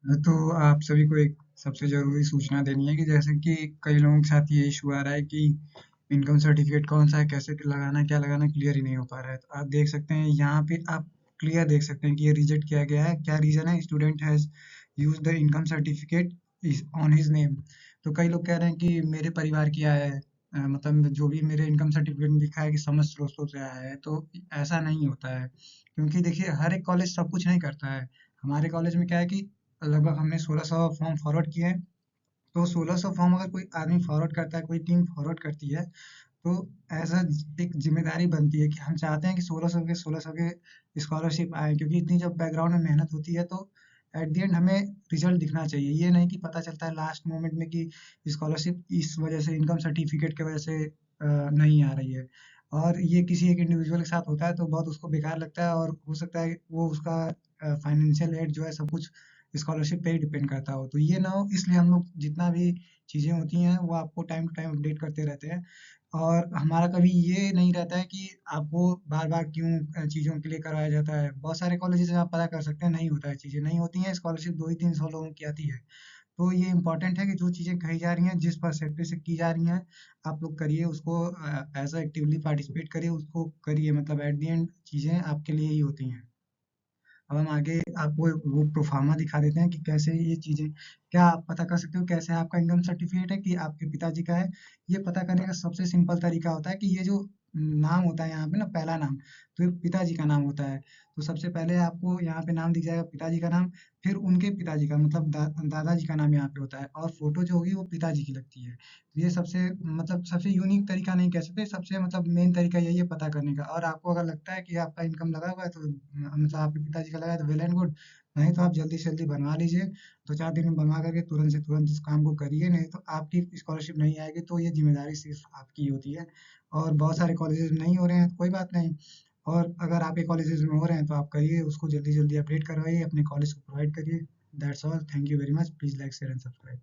तो आप सभी को एक सबसे ज़रूरी सूचना देनी है कि जैसे कि कई लोगों के साथ ये इशू आ रहा है कि इनकम सर्टिफिकेट कौन सा है, कैसे लगाना, क्या लगाना, क्लियर ही नहीं हो पा रहा है। तो आप देख सकते हैं यहाँ पे, आप क्लियर देख सकते हैं कि ये रिजेक्ट किया गया है। क्या रीज़न है? Student has used the income certificate is on his name. तो कई लोग कह रहे हैं कि मेरे परिवार की आया है, मतलब जो भी मेरे इनकम सर्टिफिकेट में लिखा है कि समस्त स्रोतों से आया है, तो ऐसा नहीं होता है। क्योंकि देखिए हर एक कॉलेज सब कुछ नहीं करता है। हमारे कॉलेज में क्या है कि लगभग हमने 1600 फॉर्म फॉरवर्ड किए हैं। तो 1600 फॉर्म अगर कोई आदमी फॉरवर्ड करता है, कोई टीम फॉरवर्ड करती है, तो ऐसा एक जिम्मेदारी बनती है कि हम चाहते हैं कि 1600 के स्कॉलरशिप आए, क्योंकि इतनी जब बैकग्राउंड में मेहनत होती है तो एट द एंड हमें रिजल्ट दिखना चाहिए। ये नहीं कि पता चलता है लास्ट मोमेंट में कि स्कॉलरशिप इस वजह से, इनकम सर्टिफिकेट की वजह से नहीं आ रही है। और ये किसी एक इंडिविजुअल के साथ होता है तो बहुत उसको बेकार लगता है, और हो सकता है वो उसका फाइनेंशियल एड जो है सब कुछ स्कॉलरशिप पे ही डिपेंड करता हो। तो ये ना हो, इसलिए हम लोग जितना भी चीज़ें होती हैं वो आपको टाइम टू टाइम अपडेट करते रहते हैं। और हमारा कभी ये नहीं रहता है कि आपको बार-बार क्यों चीज़ों के लिए करवाया जाता है। बहुत सारे कॉलेजेस में आप पता कर सकते हैं नहीं होता है, चीज़ें नहीं होती हैं, स्कॉलरशिप 2 ही 300 लोगों की आती है। तो ये इम्पोर्टेंट है कि जो चीज़ें कही जा रही हैं, जिस पर्सपेक्टिव से की जा रही हैं, आप लोग करिए उसको, एज़ अ एक्टिवली पार्टिसिपेट करिए, उसको करिए, मतलब एट द एंड चीज़ें आपके लिए ही होती हैं। अब हम आगे आपको वो प्रोफ़ार्मा दिखा देते हैं कि कैसे ये चीज़ें, क्या आप पता कर सकते हो कैसे आपका इनकम सर्टिफ़िकेट है कि आपके पिताजी का है। ये पता करने का सबसे सिंपल तरीका होता है कि ये जो नाम होता है यहाँ पे ना, पहला नाम, तो ये पिताजी का नाम होता है। तो सबसे पहले आपको यहाँ पे नाम दिख जाएगा पिताजी का नाम, फिर उनके पिताजी का, मतलब दादाजी का नाम यहाँ पे होता है, और फ़ोटो जो होगी वो पिताजी की लगती है। तो ये सबसे, मतलब सबसे यूनिक तरीका नहीं कह सकते, सबसे मतलब मेन तरीका यही है पता करने का। और आपको अगर लगता है कि आपका इनकम लगा हुआ है तो मतलब आपके पिताजी का लगा है तो वेल एंड गुड, नहीं तो आप जल्दी से जल्दी बनवा लीजिए। 2-4 दिन में बनवा करके तुरंत से तुरंत इस काम को करिए, नहीं तो आपकी स्कॉलरशिप नहीं आएगी, तो ये ज़िम्मेदारी सिर्फ़ आपकी होती है। और बहुत सारे कॉलेजेस में नहीं हो रहे हैं, तो कोई बात नहीं। और अगर आपके कॉलेजेस में हो रहे हैं तो आप करिए, उसको जल्दी-जल्दी अपडेट करवाइए, अपने कॉलेज को प्रोवाइड करिए। That's all, thank you very much, please like, share and subscribe.